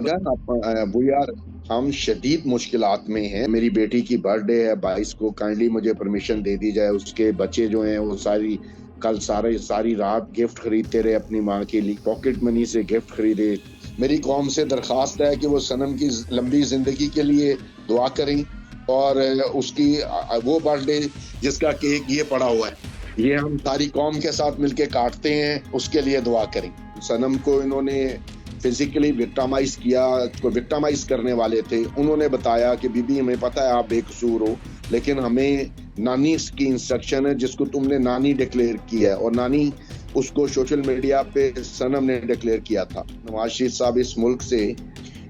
बागा we are हम शदीद मुश्किलात में हैं। मेरी बेटी की बर्थडे है 22 को। काइंडली मुझे परमिशन दे दी जाए। उसके बच्चे जो हैं वो कल सारी रात गिफ्ट खरीदते रहे अपनी माँ के लिए, पॉकेट मनी से गिफ्ट खरीदे। मेरी कौम से दरखास्त है कि वो सनम की लंबी जिंदगी के लिए दुआ करें, और उसकी वो बर्थडे जिसका केक ये पड़ा हुआ है, ये हम सारी कौम के साथ मिलके काटते हैं, उसके लिए दुआ करें। सनम को इन्होंने फिजिकली विक्टिमाइज किया, को विक्टिमाइज करने वाले थे। उन्होंने बताया कि बीबी हमें पता है आप बेकसूर हो, लेकिन हमें नानी की इंस्ट्रक्शन है जिसको तुमने नानी डिक्लेयर किया है, और नानी उसको सोशल मीडिया पे सनम ने डिक्लेयर किया था। नवाज शरीफ साहब इस मुल्क से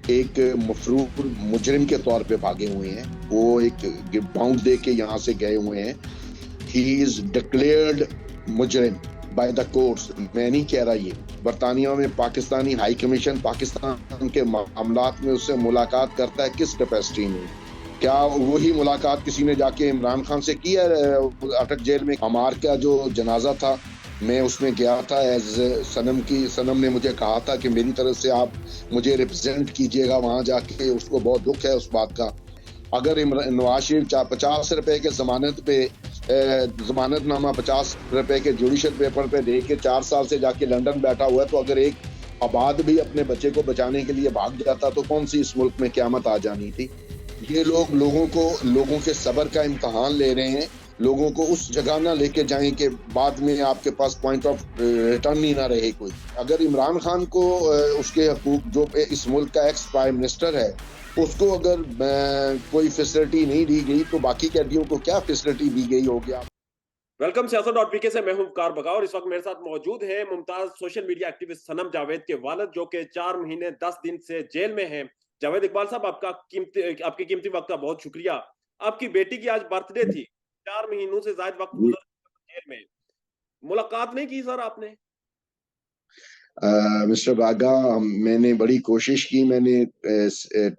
एक मफरूर मुजरिम के तौर पे भागे हुए हैं। वो एक बाउंड दे के यहाँ से गए हुए हैं। ही इज डिक्लेयर्ड मुजरिम बाय द कोर्ट्स। मैं नहीं कह रहा, ये बरतानिया में पाकिस्तानी हाई कमीशन पाकिस्तान के मामलात में उससे मुलाकात करता है किस कैपेसिटी में? क्या वही मुलाकात किसी ने जाके इमरान खान से की है अटक जेल में? हमार का जो जनाजा था, मैं उसमें गया था एज सनम ने मुझे कहा था कि मेरी तरफ से आप मुझे रिप्रेजेंट कीजिएगा वहां जाके। उसको बहुत दुख है उस बात का। अगर नवाज शरीफ 50 रुपए के जमानतनामा 50 रुपए के जुडिशल पेपर पे दे के 4 साल से जाके लंदन बैठा हुआ है, तो अगर एक आबाद भी अपने बच्चे को बचाने के लिए भाग जाता तो कौन सी इस मुल्क में क्यामत आ जानी थी? ये लोगों के सब्र का इम्तहान ले रहे हैं। लोगों को उस जगह ना लेके जाएं कि बाद में आपके पास पॉइंट ऑफ रिटर्न ही ना रहे कोई। अगर इमरान खान को उसके हकूक, जो इस मुल्क का एक्स प्राइम मिनिस्टर है, उसको अगर कोई फैसिलिटी नहीं दी गई, तो बाकी कैदियों को क्या फैसिलिटी दी गई होगी? वेलकम सियासत.पीके से मैं हूं कार बगा और इस वक्त मेरे साथ मौजूद है मुमताज सोशल मीडिया एक्टिविस्ट सनम जावेद के वालिद, जो कि 4 महीने 10 दिन से जेल में हैं। जावेद इकबाल साहब, आपके कीमती वक्त का बहुत शुक्रिया। आपकी बेटी की आज बर्थडे थी, 4 महीनों से ज्यादा वक्त गुजर चुका जेल में, मुलाकात नहीं की सर आपने? मिस्टर बागा, मैंने बड़ी कोशिश की। मैंने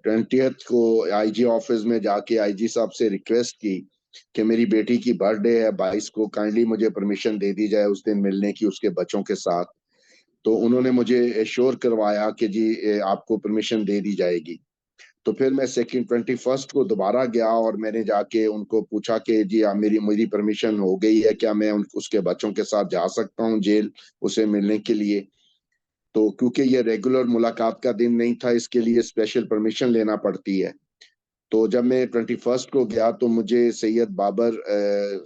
20th को आईजी ऑफिस में जाके आईजी साहब से रिक्वेस्ट की कि मेरी बेटी की बर्थडे है 22 को, काइंडली मुझे परमिशन दे दी जाए उस दिन मिलने की उसके बच्चों के साथ। तो उन्होंने मुझे एश्योर करवाया कि जी आपको परमिशन दे दी जाएगी। तो फिर मैं 21st को दोबारा गया और मैंने जाके उनको पूछा कि जी मेरी मेरी परमिशन हो गई है क्या? मैं उसके बच्चों के साथ जा सकता हूँ जेल उसे मिलने के लिए? तो क्योंकि ये रेगुलर मुलाकात का दिन नहीं था, इसके लिए स्पेशल परमिशन लेना पड़ती है। तो जब मैं 21st को गया तो मुझे सैयद बाबर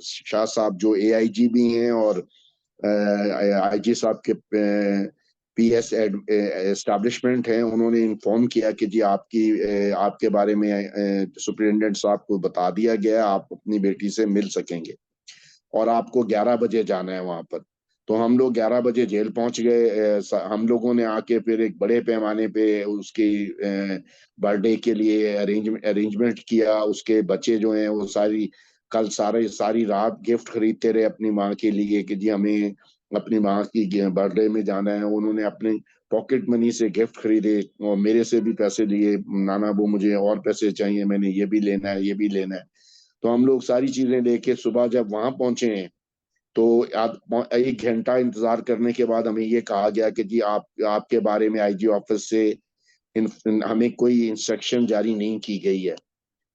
शाह साहब, जो एआईजी भी हैं और आईजी साहब के पीएस एस्टैब्लिशमेंट हैं, उन्होंने इन्फॉर्म किया कि जी आपके बारे में सुप्रिंटेंडेंट साहब को बता दिया गया, आप अपनी बेटी से मिल सकेंगे और आपको 11 बजे जाना है वहां पर। तो हम लोग 11 बजे जेल पहुंच गए। हम लोगों ने आके फिर एक बड़े पैमाने पे उसकी बर्थडे के लिए अरेंजमेंट किया। उसके बच्चे जो हैं वो कल सारी रात गिफ्ट खरीदते रहे अपनी माँ के लिए कि जी हमें अपनी माँ की बर्थडे में जाना है। उन्होंने अपने पॉकेट मनी से गिफ्ट खरीदे और मेरे से भी पैसे लिए, नाना वो मुझे और पैसे चाहिए, मैंने ये भी लेना है, ये भी लेना है। तो हम लोग सारी चीजें लेके सुबह जब वहां पहुंचे हैं, तो 1 घंटा इंतजार करने के बाद हमें ये कहा गया कि जी आपके बारे में आईजी ऑफिस से हमें कोई इंस्ट्रक्शन जारी नहीं की गई है।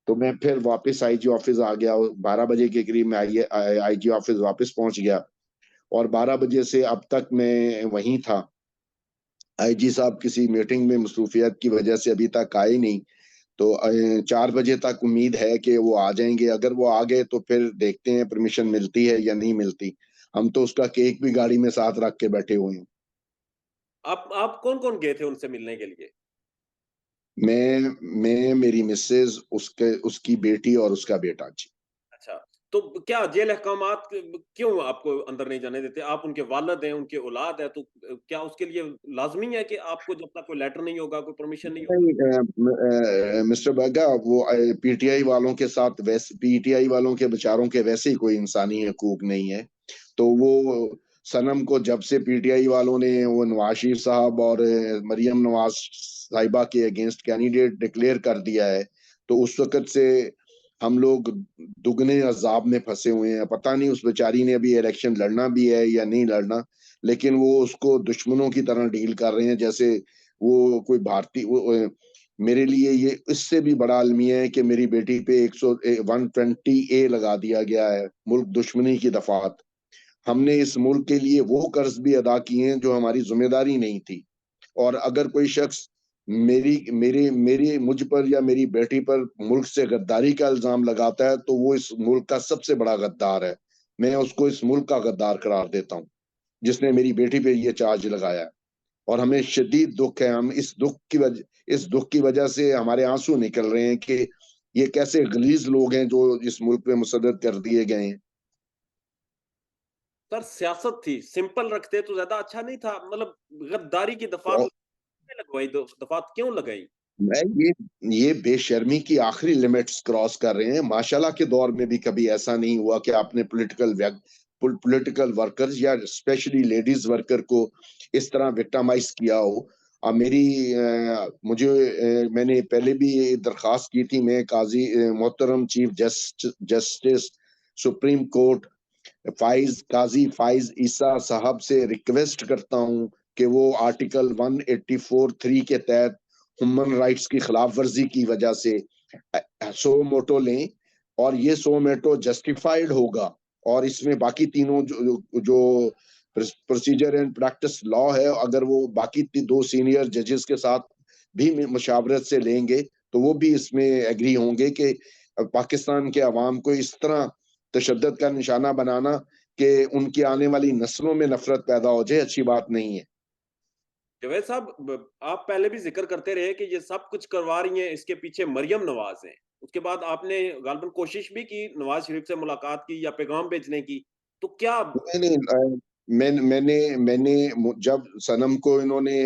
तो मैं फिर वापस आईजी ऑफिस आ गया। 12 बजे के करीब मैं आईजी ऑफिस वापस पहुंच गया और 12 बजे से अब तक मैं वहीं था। आईजी साहब किसी मीटिंग में मसरूफियत की वजह से अभी तक आए नहीं। तो 4 बजे तक उम्मीद है कि वो आ जाएंगे। अगर वो आ गए तो फिर देखते हैं परमिशन मिलती है या नहीं मिलती। हम तो उसका केक भी गाड़ी में साथ रख के बैठे हुए हैं। आप कौन कौन गए थे उनसे मिलने के लिए? मेरी मिसेज, उसकी बेटी और उसका बेटा जी। अच्छा, तो क्या जेल अहकामात क्यों आपको अंदर नहीं जाने देते? आप उनके वालिद हैं, उनके औलाद है, तो क्या उसके लिए लाज़मी है कि आपको जब तक कोई लेटर नहीं होगा, कोई परमिशन नहीं होगा? नहीं, मिस्टर बग्गा, वो पीटीआई वालों के साथ, वैसे पीटीआई वालों के बेचारों के वैसे ही कोई इंसानी हकूक नहीं है। तो वो सनम को जब से पीटीआई वालों ने वो नवाज शरीफ साहब और मरियम नवाज साहिबा के अगेंस्ट कैंडिडेट डिक्लेयर कर दिया है, तो उस वक्त से हम लोग दुगने अजाब में फंसे हुए हैं। पता नहीं उस बेचारी ने अभी इलेक्शन लड़ना भी है या नहीं लड़ना, लेकिन वो उसको दुश्मनों की तरह डील कर रहे हैं। जैसे वो कोई भारतीय मेरे लिए ये इससे भी बड़ा अलमिया है कि मेरी बेटी पे 120A लगा दिया गया है, मुल्क दुश्मनी की दफात। हमने इस मुल्क के लिए वो कर्ज भी अदा किए हैं जो हमारी जिम्मेदारी नहीं थी। और अगर कोई शख्स मेरी मेरे मेरे मुझ पर या मेरी बेटी पर मुल्क से गद्दारी का इल्जाम लगाता है तो वो इस मुल्क का सबसे बड़ा गद्दार है। मैं उसको इस मुल्क का गद्दार करार देता हूँ जिसने मेरी बेटी पे ये चार्ज लगाया है। और हमें शदीद दुख है, हम इस दुख की वजह से हमारे आंसू निकल रहे हैं कि ये कैसे गलीज लोग हैं जो इस मुल्क पे मुसद्दद कर दिए गए हैं। सर सियासत थी, सिंपल रखते तो ज़्यादा अच्छा नहीं था? मतलब गद्दारी की दफ़ात और लगवाई, द दफ़ात क्यों लगाई? मैं ये बेशर्मी की आखिरी लिमिट्स क्रॉस कर रहे हैं। माशाल्लाह के दौर में भी कभी ऐसा नहीं हुआ कि आपने पॉलिटिकल वर्कर्स या स्पेशली लेडीज वर्कर को इस तरह विक्टिमाइज किया हो। मैंने पहले भी ये दरखास्त की थी। मैं काजी मोहतरम चीफ जस्टिस सुप्रीम कोर्ट काजी फाइज ईसा साहब से रिक्वेस्ट करता हूं कि वो आर्टिकल 184(3) के तहत ह्यूमन राइट्स की खिलाफ वर्जी की वजह से सो मोटो लें और ये सो मोटो जस्टिफाइड होगा। और इसमें बाकी तीनों जो प्रोसीजर एंड प्रैक्टिस लॉ है, अगर वो बाकी दो सीनियर जजेस के साथ भी मुशावरत से लेंगे तो वो भी इसमें एग्री होंगे कि पाकिस्तान के अवाम को इस तरह तशद्दुद का निशाना बनाना कि उनकी आने वाली नस्लों में नफरत पैदा हो जाए, अच्छी बात नहीं है। जावेद साहब, आप पहले भी जिक्र करते रहे कि ये सब कुछ करवा रही हैं, इसके पीछे मरियम नवाज हैं। उसके बाद आपने गालिबन कोशिश भी की नवाज शरीफ से मुलाकात की या पैगाम भेजने की, तो क्या? मैंने मैंने जब सनम को इन्होंने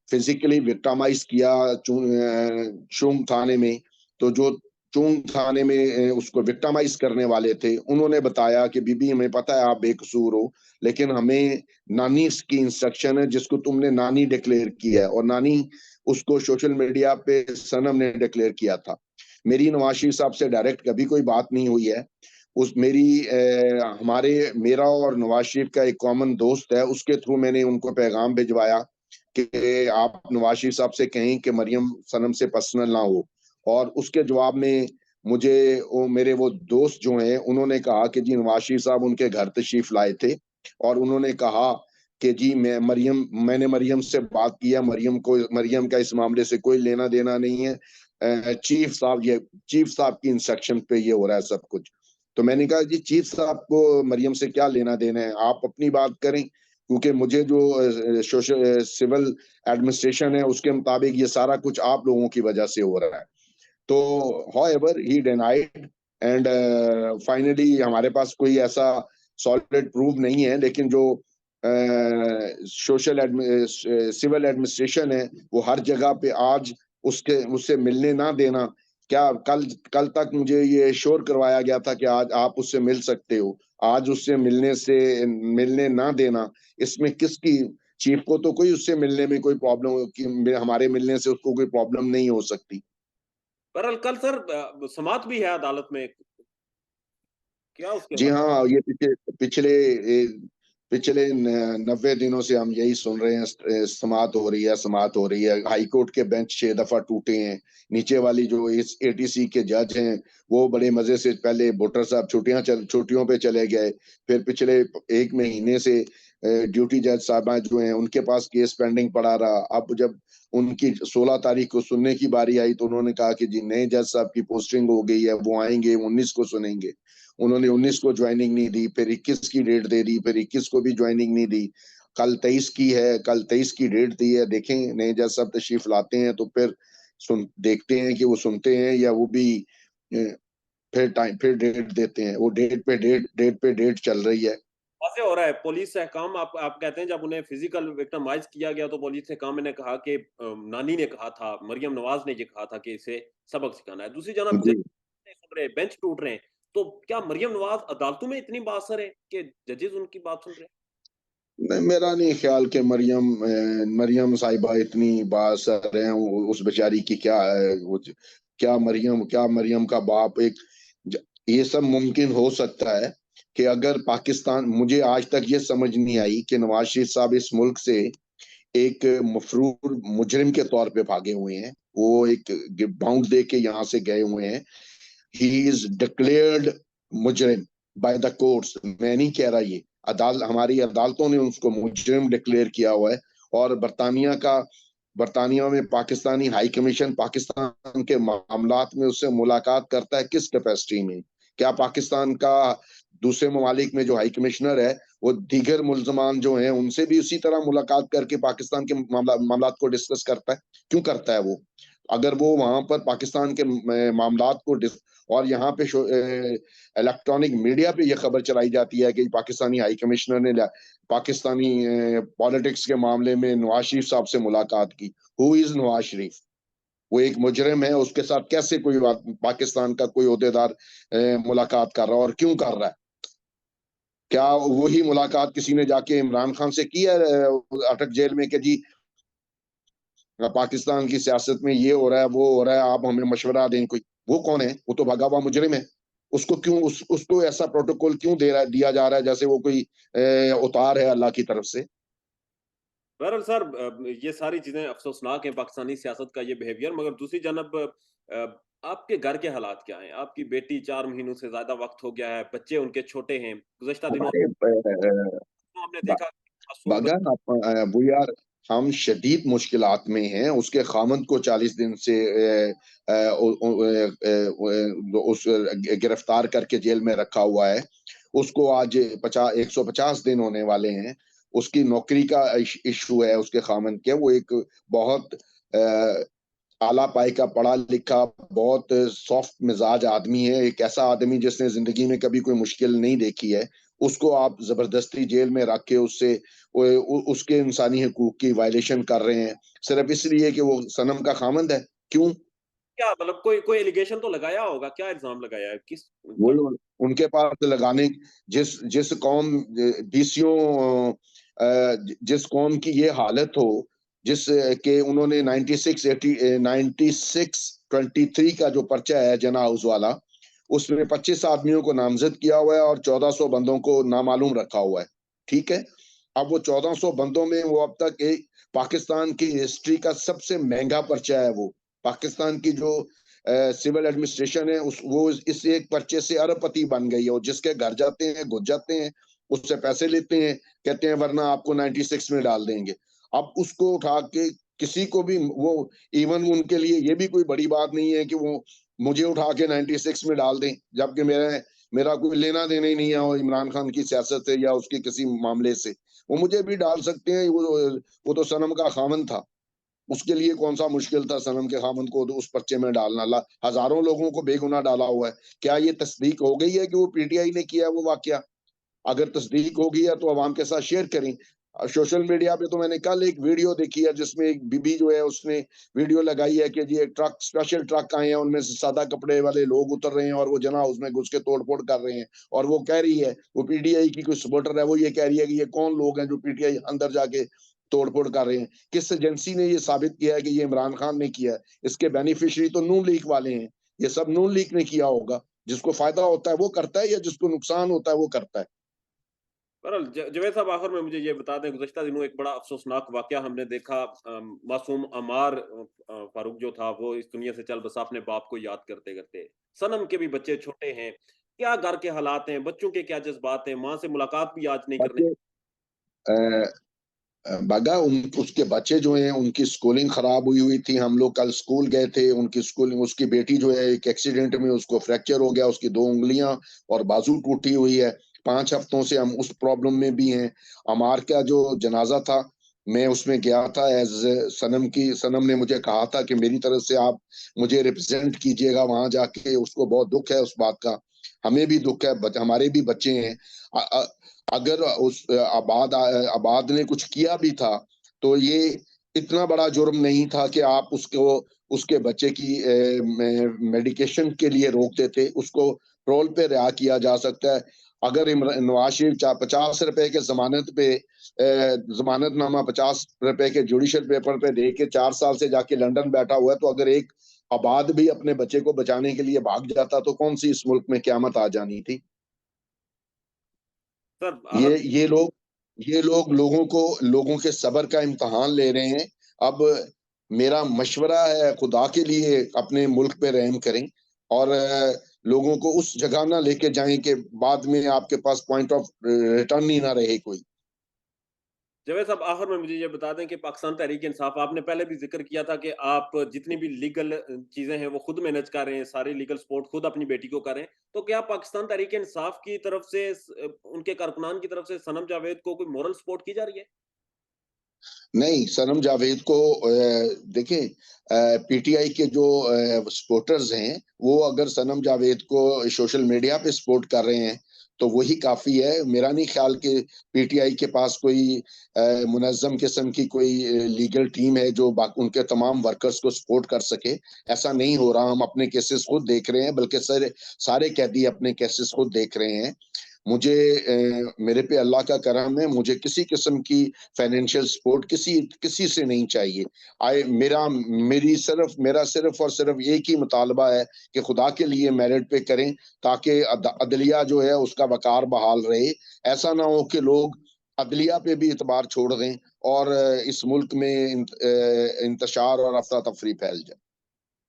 फिजिकली विक्टिमाइज किया चुंग थाने में, तो जो चुंग थाने में उसको विक्टिमाइज करने वाले थे उन्होंने बताया कि बीबी हमें पता है आप बेकसूर हो, लेकिन हमें नानी की इंस्ट्रक्शन है जिसको तुमने नानी डिक्लेयर किया है। और नानी उसको सोशल मीडिया पे सनम ने डिक्लेयर किया था। मेरी नवाज शरीफ साहब से डायरेक्ट कभी कोई बात नहीं हुई है। मेरा और नवाज शरीफ का एक कॉमन दोस्त है, उसके थ्रू मैंने उनको पैगाम भिजवाया कि आप नवाज शरीफ साहब से कहें कि मरियम सनम से पर्सनल ना हो। और उसके जवाब में मेरे वो दोस्त जो हैं उन्होंने कहा कि जी नवाज शरीफ साहब उनके घर तशरीफ लाए थे और उन्होंने कहा कि जी मैंने मरियम से बात किया, मरियम का इस मामले से कोई लेना देना नहीं है। चीफ साहब की इंस्ट्रक्शन पे ये हो रहा है सब कुछ। तो मैंने कहा जी चीफ साहब को मरियम से क्या लेना देना है, आप अपनी बात करें, क्योंकि मुझे जो सिविल एडमिनिस्ट्रेशन है उसके मुताबिक ये सारा कुछ आप लोगों की वजह से हो रहा है। तो however he denied and finally हमारे पास कोई ऐसा सॉलिड प्रूफ नहीं है, लेकिन जो सिविल एडमिनिस्ट्रेशन है वो हर जगह पे आज उससे मिलने ना देना। क्या कल कल तक मुझे ये श्योर करवाया गया था कि आज आप उससे मिल सकते हो, आज उससे मिलने ना देना, इसमें किसकी? चीफ को तो कोई उससे मिलने में कोई प्रॉब्लम कि हमारे मिलने से उसको कोई प्रॉब्लम नहीं हो सकती। बहरहाल कल सर समाअत भी है अदालत में, क्या उसके जी बाद? हाँ, ये पिछले पिछले 90 दिनों से हम यही सुन रहे हैं, समाअत हो रही है। हाई कोर्ट के बेंच 6 दफा टूटे हैं। नीचे वाली जो इस एटीसी के जज हैं वो बड़े मजे से पहले भुट्टर साहब छुट्टियों पे चले गए, फिर पिछले 1 महीने से ड्यूटी जज साहब जो हैं उनके पास केस पेंडिंग पड़ा रहा। अब जब उनकी 16 तारीख को सुनने की बारी आई तो उन्होंने कहा कि जी नए जज साहब की पोस्टिंग हो गई है, वो आएंगे 19 को सुनेंगे। उन्होंने 19 को ज्वाइनिंग नहीं दी, फिर 21 की डेट दे दी, फिर 21 को भी ज्वाइनिंग नहीं दी। कल 23 की डेट दी है। देखें नए जज साहब तशरीफ लाते हैं तो फिर देखते हैं कि वो सुनते हैं या वो भी फिर डेट देते हैं। वो डेट पे डेट चल रही है। ऐसे हो रहा है पुलिस सहकाम। आप कहते हैं जब उन्हें फिजिकल विक्टिमाइज किया गया तो पुलिस सहकाम ने कहा कि नानी ने कहा था, मरियम नवाज ने ये कहा था कि इसे सबक सिखाना है। दूसरी जानब जी, सुन रहे, बेंच टूट रहे हैं, तो क्या मरियम नवाज अदालतों में इतनी बासर है कि जजेस उनकी बात सुन रहे हैं? मेरा नहीं ख्याल कि मरियम साहिबा इतनी बासर है। उस बेचारी की क्या है क्या मरियम का बाप ये सब मुमकिन हो सकता है कि अगर पाकिस्तान, मुझे आज तक ये समझ नहीं आई कि नवाज शरीफ साहब इस मुल्क से एक मफरूर मुजरिम के तौर पे भागे हुए हैं। वो एक बाउंड दे के यहाँ से गए हुए हैं। ही इज डिक्लेयर्ड मुजरिम बाय द कोर्ट्स। मैं नहीं कह रहा, ये हमारी अदालतों ने उसको मुजरिम डिक्लेयर किया हुआ है। और बरतानिया में पाकिस्तानी हाई कमीशन पाकिस्तान के मामलात में उससे मुलाकात करता है किस कैपेसिटी में? क्या पाकिस्तान का दूसरे ममालिक में जो हाई कमिश्नर है वो दीगर मुल्जमान जो हैं उनसे भी उसी तरह मुलाकात करके पाकिस्तान के मामलात को डिस्कस करता है? क्यों करता है वो? अगर वो वहां पर पाकिस्तान के मामलात को और यहाँ पे इलेक्ट्रॉनिक मीडिया पे ये खबर चलाई जाती है कि पाकिस्तानी हाई कमिश्नर ने पाकिस्तानी पॉलिटिक्स के मामले में नवाज शरीफ साहब से मुलाकात की। Who is Nawaz Sharif? वो एक मुजरिम है, उसके साथ कैसे कोई पाकिस्तान का कोई ओहदेदार मुलाकात कर रहा है और क्यों कर रहा है? क्या वही मुलाकात किसी ने जाके इमरान खान से की है अटक जेल में कि जी पाकिस्तान की सियासत में ये हो रहा है वो हो रहा है, आप हमें मशवरा दें? कोई वो कौन है? वो तो भगा हुआ मुजरिम है। उसको क्यों उसको ऐसा प्रोटोकॉल क्यों दिया जा रहा है जैसे वो कोई उतार है अल्लाह की तरफ से? बहरहाल सर, ये सारी चीजें अफसोसनाक हैं, पाकिस्तानी सियासत का ये बिहेवियर। मगर दूसरी जानब आपके घर के हालात क्या हैं? आपकी बेटी 4 महीनों से ज्यादा वक्त हो गया है, बच्चे उनके छोटे हैं। गुज़श्ता दिनों हमारे में हमने देखा मासूम बगन वो यार, हम शदीद मुश्किलात में हैं। उसके खामद को 40 दिन से उस गिरफ्तार करके जेल में रखा हुआ है। उसको आज 150 दिन होने वाले हैं। उसकी नौकरी का इशू है उसके खामद के। वो एक बहुत आला पाई का पढ़ा लिखा बहुत सॉफ्ट मिजाज आदमी है। एक ऐसा आदमी जिसने जिंदगी में कभी कोई मुश्किल नहीं देखी है, उसको आप जबरदस्ती जेल में रख के उसके इंसानी हकूक की वायलेशन कर रहे हैं सिर्फ इसलिए कि वो सनम का खामंद है। क्यों? क्या मतलब कोई कोई एलिगेशन तो लगाया होगा, क्या इल्जाम लगाया है? किस वो पर? उनके पास लगाने, जिस जिस कौम बीसियों जिस कौम की ये हालत हो, जिस के उन्होंने 96 23 का जो पर्चा है जना हाउस वाला, उसमें 25 आदमियों को नामजद किया हुआ है और 1400 बंदों को नामालूम रखा हुआ है। ठीक है। अब वो 1400 बंदों में वो अब तक एक पाकिस्तान की हिस्ट्री का सबसे महंगा पर्चा है। वो पाकिस्तान की जो सिविल एडमिनिस्ट्रेशन है वो इस एक पर्चे से अरबपति बन गई है। और जिसके घर जाते हैं, घुस जाते हैं, उससे पैसे लेते हैं, कहते हैं वरना आपको 96 में डाल देंगे। अब उसको उठा के किसी को भी वो, इवन उनके लिए ये भी कोई बड़ी बात नहीं है कि वो मुझे उठा के 96 में डाल दें, जबकि मेरा कोई लेना देना ही नहीं है और इमरान खान की सियासत से या उसके किसी मामले से। वो मुझे भी डाल सकते हैं। वो तो सनम का खामन था। उसके लिए कौन सा मुश्किल था सनम के खामन को उस पर्चे में डालना? हजारों लोगों को बेगुनाह डाला हुआ है। क्या ये तस्दीक हो गई है कि वो पीटीआई ने किया है वो वाकया? अगर तस्दीक हो गई है तो अवाम के साथ शेयर करें। सोशल मीडिया पे तो मैंने कल एक वीडियो देखी है जिसमें एक बीबी जो है उसने वीडियो लगाई है कि जी एक ट्रक, स्पेशल ट्रक आए हैं, उनमें से सादा कपड़े वाले लोग उतर रहे हैं और वो जना उसमें घुस के तोड़फोड़ कर रहे हैं। और वो कह रही है, वो पीटीआई की कोई सपोर्टर है, वो ये कह रही है कि ये कौन लोग हैं जो पीटीआई अंदर जाके तोड़फोड़ कर रहे हैं? किस एजेंसी ने ये साबित किया है कि ये इमरान खान ने किया है? इसके बेनिफिशियरी तो नून लीग वाले हैं। ये सब नून लीग ने किया होगा। जिसको फायदा होता है वो करता है या जिसको नुकसान होता है वो करता है। बहरहाल जवेद साहब, आखिर में मुझे ये बता दें, गुज़श्ता दिनों एक बड़ा अफ़सोसनाक वाक़या हमने देखा। मासूम अमार फ़ारूक जो था वो इस दुनिया से चल बसा अपने बाप को याद करते-करते। सनम के भी बच्चे छोटे हैं। क्या घर के हालात हैं? बच्चों के क्या जज़्बात हैं? माँ से मुलाकात भी आज नहीं करने। बच्चे बगा उसके बच्चे जो हैं उनकी स्कूलिंग खराब हुई हुई थी। हम लोग कल स्कूल गए थे, उनकी स्कूलिंग, उसकी बेटी जो है एक एक्सीडेंट में उसको फ्रैक्चर हो गया, उसकी 2 उंगलियां और बाजू टूटी हुई है। 5 हफ्तों से हम उस प्रॉब्लम में भी हैं। अमार का जो जनाजा था, मैं उसमें गया था एज सनम ने मुझे कहा था कि मेरी तरफ से आप मुझे रिप्रेजेंट कीजिएगा वहां जाके। उसको बहुत दुख है उस बात का, हमें भी दुख है, हमारे भी बच्चे हैं। अगर उस आबाद ने कुछ किया भी था तो ये इतना बड़ा जुर्म नहीं था कि आप उसको उसके बच्चे की मेडिकेशन के लिए रोक देते। उसको रोल पे रिहा किया जा सकता है। अगर नवाज शरीफ 50 रुपए के जमानत पे जमानतनामा 50 रुपए के जुडिशल पेपर पे दे के 4 साल से जाके लंदन बैठा हुआ है, तो अगर एक आबाद भी अपने बच्चे को बचाने के लिए भाग जाता तो कौन सी इस मुल्क में क्यामत आ जानी थी? सर, आखिर ये लोग ये लोगों के सब्र का इम्तिहान ले रहे हैं। अब मेरा मशवरा है, खुदा के लिए अपने मुल्क पे रहम करें और लोगों को उस जगह ना लेके जाएं कि बाद में आपके पास पॉइंट ऑफ रिटर्न ही ना रहे कोई। जावेद साहब, आखिर में मुझे ये बता दें कि पाकिस्तान तहरीक-ए-इंसाफ, आपने पहले भी ज़िक्र किया था कि आप जितनी भी लीगल चीज़ें हैं वो खुद मैनेज कर रहे हैं, सारी लीगल सपोर्ट खुद अपनी बेटी को कर रहे हैं। तो क्या पाकिस्तान तहरीक-ए-इंसाफ की तरफ से उनके कारकुनान की तरफ से सनम जावेद को कोई मोरल सपोर्ट की जा रही है? नहीं, सनम जावेद को देखें, पीटीआई के जो सपोर्टर्स हैं, वो अगर सनम जावेद को सोशल मीडिया पे सपोर्ट कर रहे हैं, तो वही काफ़ी है। मेरा नहीं ख्याल कि पीटीआई के पास कोई मुनज़्ज़म किस्म की कोई लीगल टीम है जो उनके तमाम वर्कर्स को सपोर्ट कर सके। ऐसा नहीं हो रहा। हम अपने केसेस खुद देख रहे हैं, बल्कि सारे कैदी अपने केसेस खुद देख रहे हैं। मुझे मेरे पे अल्लाह का करम है, मुझे किसी किस्म की फाइनेंशियल सपोर्ट किसी से नहीं चाहिए। मेरा सिर्फ और सिर्फ एक ही मुतालबा है कि खुदा के लिए मेरिट पे करें, ताकि अदलिया जो है उसका वकार बहाल रहे। ऐसा ना हो कि लोग अदलिया पे भी इतबार छोड़ दें और इस मुल्क में इंतशार और अफरा तफरी फैल जाए।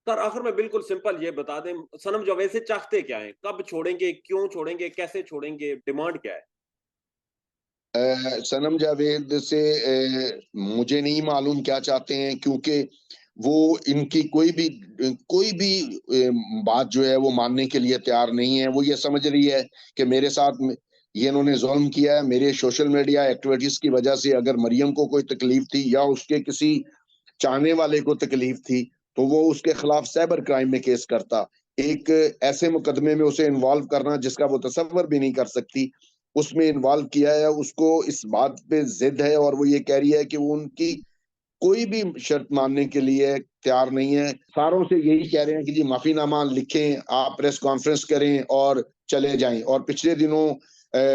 सर, आखिर में बिल्कुल सिंपल ये बता दें, सनम जावेद से चाहते क्या हैं? कब छोड़ेंगे, क्यों छोड़ेंगे, कैसे छोड़ेंगे, डिमांड क्या है? सनम जावेद से मुझे नहीं मालूम क्या चाहते हैं, क्योंकि वो इनकी कोई भी बात जो है वो मानने के लिए तैयार नहीं है। वो ये समझ रही है कि मेरे साथ ये इन्होंने जुल्म किया है, मेरे सोशल मीडिया एक्टिविटीज की वजह से अगर मरियम को कोई तकलीफ थी या उसके किसी चाहने वाले को तकलीफ थी, तो वो उसके खिलाफ साइबर क्राइम में केस करता। एक ऐसे मुकदमे में उसे इन्वॉल्व करना जिसका वो तसव्वुर भी नहीं कर सकती, उसमें इन्वॉल्व किया है। उसको इस बात पे जिद है और वो ये कह रही है कि वो उनकी कोई भी शर्त मानने के लिए तैयार नहीं है। सारों से यही कह रहे हैं कि जी माफीनामा लिखें, आप प्रेस कॉन्फ्रेंस करें और चले जाएं। और पिछले दिनों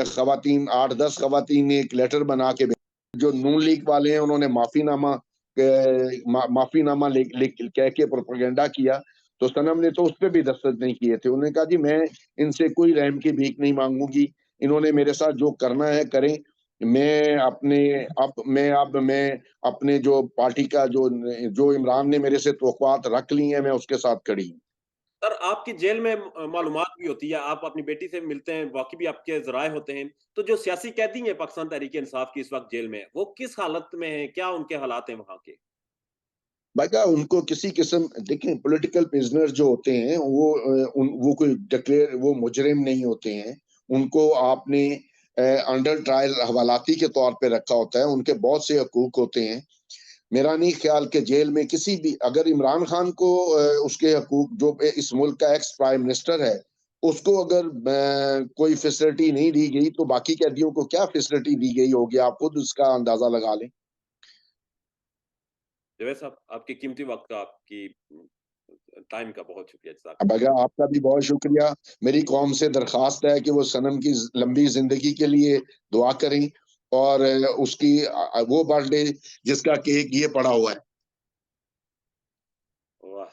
खवातीन 8-10 खवातीन ने एक लेटर बना के जो नून लीग वाले हैं, उन्होंने माफीनामा लिख लिख कह के प्रोपेगेंडा किया। तो सनम ने तो उस पे भी दस्तखत नहीं किए थे। उन्होंने कहा जी मैं इनसे कोई रहम की भीख नहीं मांगूंगी, इन्होंने मेरे साथ जो करना है करें। मैं अपने मैं अपने जो पार्टी का जो इमरान ने मेरे से तवक्कुआत रख ली हैं, मैं उसके साथ खड़ी हूँ। सर, आपकी जेल में मालूमात भी होती है, आप अपनी बेटी से मिलते हैं, बाकी भी आपके ज़राए होते हैं। तो जो सियासी कैदी हैं पाकिस्तान तहरीक-ए-इंसाफ की इस वक़्त जेल में, वो किस हालत में हैं? क्या उनके हालात हैं वहाँ के? बगा उनको किसी किस्म देखें, पॉलिटिकल प्रिजनर जो होते हैं वो कोई डिक्लेयर वो मुजरिम नहीं होते हैं। उनको आपने अंडर ट्रायल हवालाती के तौर पे रखा होता है। उनके बहुत से हकूक होते हैं। मेरा नहीं ख्याल कि जेल में किसी भी अगर इमरान खान को उसके हकूक जो इस मुल्क का एक्स प्राइम मिनिस्टर है, उसको अगर कोई फैसिलिटी नहीं दी गई, तो बाकी कैदियों को क्या फैसिलिटी दी गई होगी, आप खुद उसका अंदाजा लगा लें। जवेद साहब, आपके कीमती वक़्त का, आपकी टाइम का बहुत शुक्रिया, अब जज़ाकल्लाह। अगर आपका भी बहुत शुक्रिया। मेरी कौम से दरखास्त है कि वो सनम की लंबी जिंदगी के लिए दुआ करें और उसकी वो बर्थडे जिसका केक ये पड़ा हुआ है, वाह!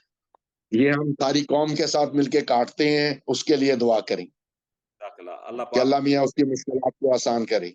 ये हम सारी कौम के साथ मिलके काटते हैं, उसके लिए दुआ करें जज़ाकल्लाह। अल्लाह कि पाक अल्लाह मियाँ उसकी मुश्किलात को आसान करे।